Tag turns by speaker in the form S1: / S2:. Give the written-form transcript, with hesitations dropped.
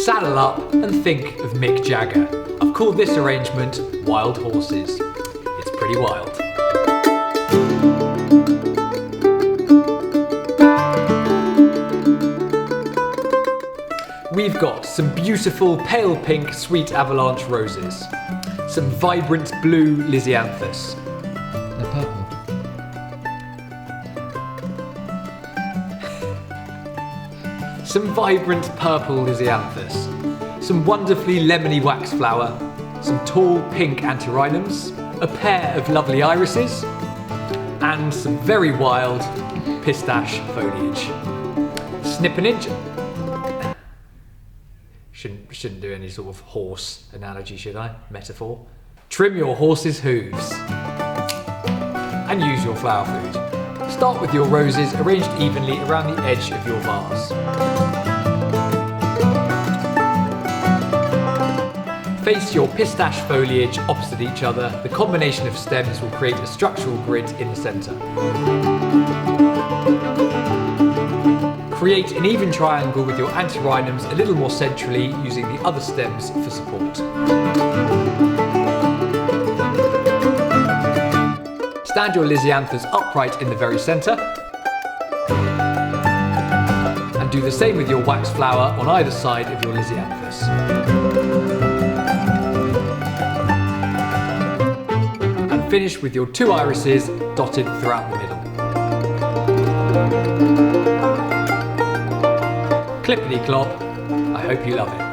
S1: Saddle up and think of Mick Jagger. I've called this arrangement Wild Horses. It's pretty wild. We've got some beautiful pale pink sweet avalanche roses, some vibrant blue lisianthus.
S2: They're purple.
S1: Some vibrant purple lisianthus, some wonderfully lemony waxflower, some tall pink antirrhinums, a pair of lovely irises, and some very wild pistache foliage. Snip an inch. Shouldn't do any sort of horse analogy, should I? Metaphor. Trim your horse's hooves. And use your flower food. Start with your roses arranged evenly around the edge of your vase. Face your pistache foliage opposite each other. The combination of stems will create a structural grid in the centre. Create an even triangle with your antirrhinums a little more centrally, using the other stems for support. Stand your lisianthus upright in the very centre. And do the same with your wax flower on either side of your lisianthus. And finish with your two irises dotted throughout the middle. Clippity clop, I hope you love it.